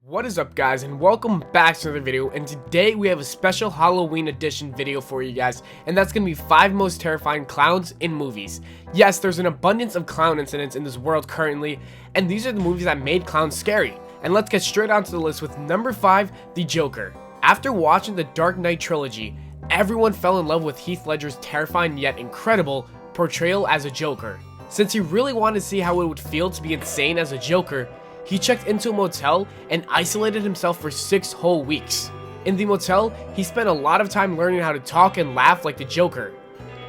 What is up, guys, and welcome back to another video. And today we have a special Halloween edition video for you guys, and that's gonna be 5 most terrifying clowns in movies. Yes, there's an abundance of clown incidents in this world currently, and these are the movies that made clowns scary. And let's get straight onto the list with number 5, The Joker. After watching the Dark Knight trilogy, everyone fell in love with Heath Ledger's terrifying yet incredible portrayal as a Joker. Since he really wanted to see how it would feel to be insane as a Joker, he checked into a motel and isolated himself for 6 whole weeks. In the motel, he spent a lot of time learning how to talk and laugh like the Joker.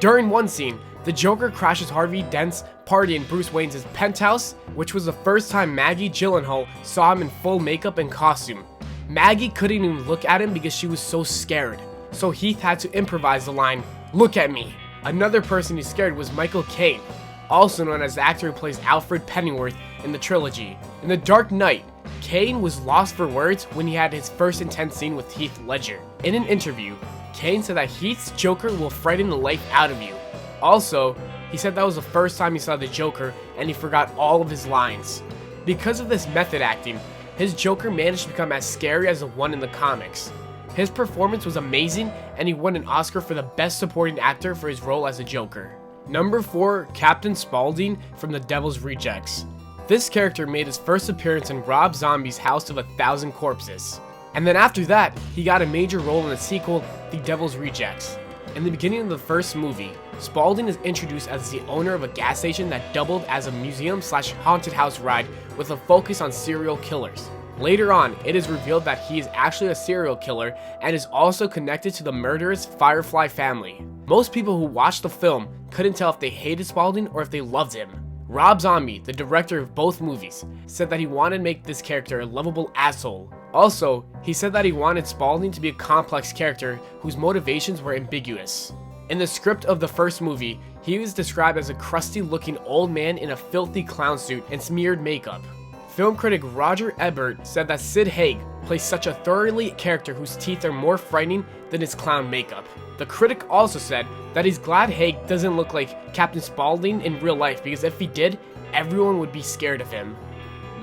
During one scene, the Joker crashes Harvey Dent's party in Bruce Wayne's penthouse, which was the first time Maggie Gyllenhaal saw him in full makeup and costume. Maggie couldn't even look at him because she was so scared, so Heath had to improvise the line, "Look at me." Another person he scared was Michael Caine, also known as the actor who plays Alfred Pennyworth in the trilogy. In The Dark Knight, Caine was lost for words when he had his first intense scene with Heath Ledger. In an interview, Caine said that Heath's Joker will frighten the life out of you. Also, he said that was the first time he saw the Joker and he forgot all of his lines. Because of this method acting, his Joker managed to become as scary as the one in the comics. His performance was amazing and he won an Oscar for the Best Supporting Actor for his role as a Joker. Number 4, Captain Spaulding from The Devil's Rejects. This character made his first appearance in Rob Zombie's House of a Thousand Corpses. And then after that, he got a major role in the sequel, The Devil's Rejects. In the beginning of the first movie, Spaulding is introduced as the owner of a gas station that doubled as a museum/haunted house ride with a focus on serial killers. Later on, it is revealed that he is actually a serial killer and is also connected to the murderous Firefly family. Most people who watched the film couldn't tell if they hated Spaulding or if they loved him. Rob Zombie, the director of both movies, said that he wanted to make this character a lovable asshole. Also, he said that he wanted Spaulding to be a complex character whose motivations were ambiguous. In the script of the first movie, he was described as a crusty-looking old man in a filthy clown suit and smeared makeup. Film critic Roger Ebert said that Sid Haig plays such a thoroughly character whose teeth are more frightening than his clown makeup. The critic also said that he's glad Haig doesn't look like Captain Spaulding in real life because if he did, everyone would be scared of him.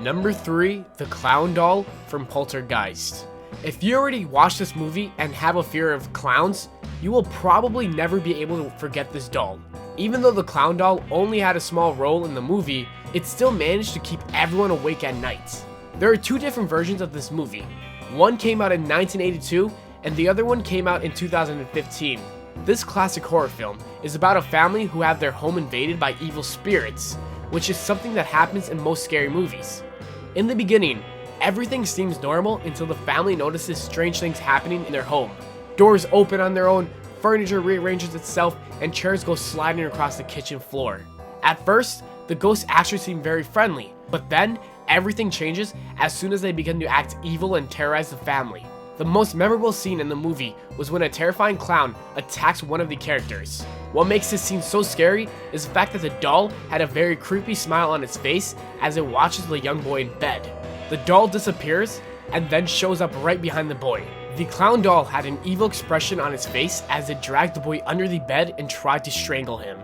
Number 3, The Clown Doll from Poltergeist. If you already watched this movie and have a fear of clowns, you will probably never be able to forget this doll. Even though the clown doll only had a small role in the movie, it still managed to keep everyone awake at night. There are 2 different versions of this movie. One came out in 1982 and the other one came out in 2015. This classic horror film is about a family who have their home invaded by evil spirits, which is something that happens in most scary movies. In the beginning, everything seems normal until the family notices strange things happening in their home. Doors open on their own, furniture rearranges itself, and chairs go sliding across the kitchen floor. At first, the ghosts actually seem very friendly, but then everything changes as soon as they begin to act evil and terrorize the family. The most memorable scene in the movie was when a terrifying clown attacks one of the characters. What makes this scene so scary is the fact that the doll had a very creepy smile on its face as it watches the young boy in bed. The doll disappears and then shows up right behind the boy. The clown doll had an evil expression on its face as it dragged the boy under the bed and tried to strangle him.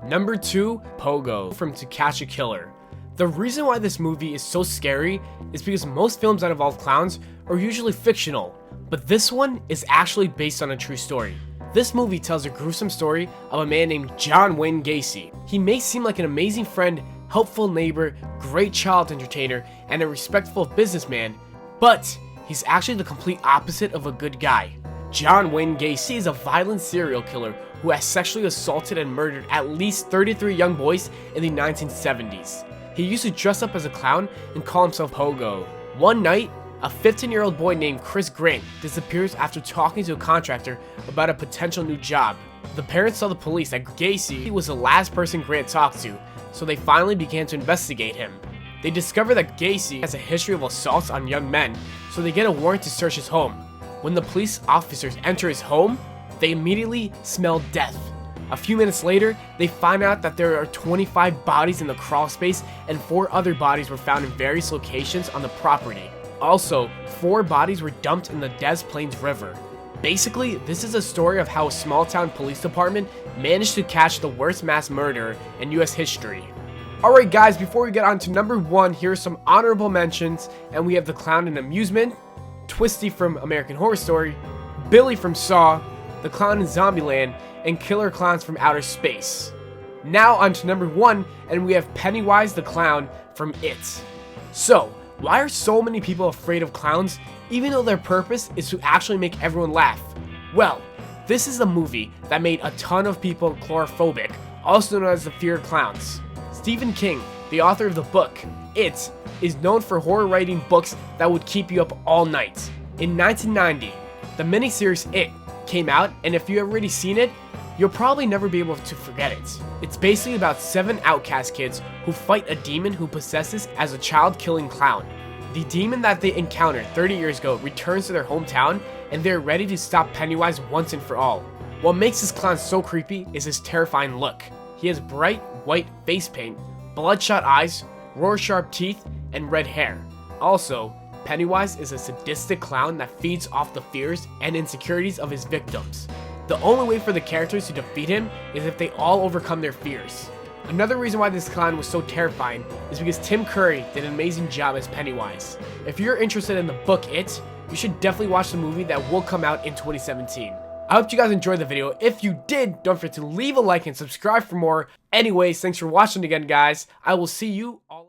Number 2, Pogo from To Catch a Killer. The reason why this movie is so scary is because most films that involve clowns are usually fictional, but this one is actually based on a true story. This movie tells a gruesome story of a man named John Wayne Gacy. He may seem like an amazing friend, helpful neighbor, great child entertainer, and a respectful businessman, but he's actually the complete opposite of a good guy. John Wayne Gacy is a violent serial killer who has sexually assaulted and murdered at least 33 young boys in the 1970s. He used to dress up as a clown and call himself Pogo. One night, a 15-year-old boy named Chris Grant disappears after talking to a contractor about a potential new job. The parents tell the police that Gacy was the last person Grant talked to, so they finally began to investigate him. They discover that Gacy has a history of assaults on young men, so they get a warrant to search his home. When the police officers enter his home, they immediately smell death. A few minutes later, they find out that there are 25 bodies in the crawl space and 4 other bodies were found in various locations on the property. Also, 4 bodies were dumped in the Des Plaines River. Basically, this is a story of how a small-town police department managed to catch the worst mass murderer in US history. Alright guys, before we get on to number 1, here are some honorable mentions, and we have the Clown in Amusement, Twisty from American Horror Story, Billy from Saw, the Clown in Zombieland, and Killer Clowns from Outer Space. Now on to number 1, and we have Pennywise the Clown from It. So, why are so many people afraid of clowns, even though their purpose is to actually make everyone laugh? Well, this is a movie that made a ton of people chlorophobia, also known as the fear of clowns. Stephen King, the author of the book, It, is known for horror writing books that would keep you up all night. In 1990, the miniseries It came out, and if you've already seen it, you'll probably never be able to forget it. It's basically about 7 outcast kids who fight a demon who possesses as a child-killing clown. The demon that they encountered 30 years ago returns to their hometown, and they're ready to stop Pennywise once and for all. What makes this clown so creepy is his terrifying look. He has bright white face paint, bloodshot eyes, roar-sharp teeth, and red hair. Also, Pennywise is a sadistic clown that feeds off the fears and insecurities of his victims. The only way for the characters to defeat him is if they all overcome their fears. Another reason why this clown was so terrifying is because Tim Curry did an amazing job as Pennywise. If you're interested in the book It, you should definitely watch the movie that will come out in 2017. I hope you guys enjoyed the video. If you did, don't forget to leave a like and subscribe for more. Anyways, thanks for watching again, guys. I will see you all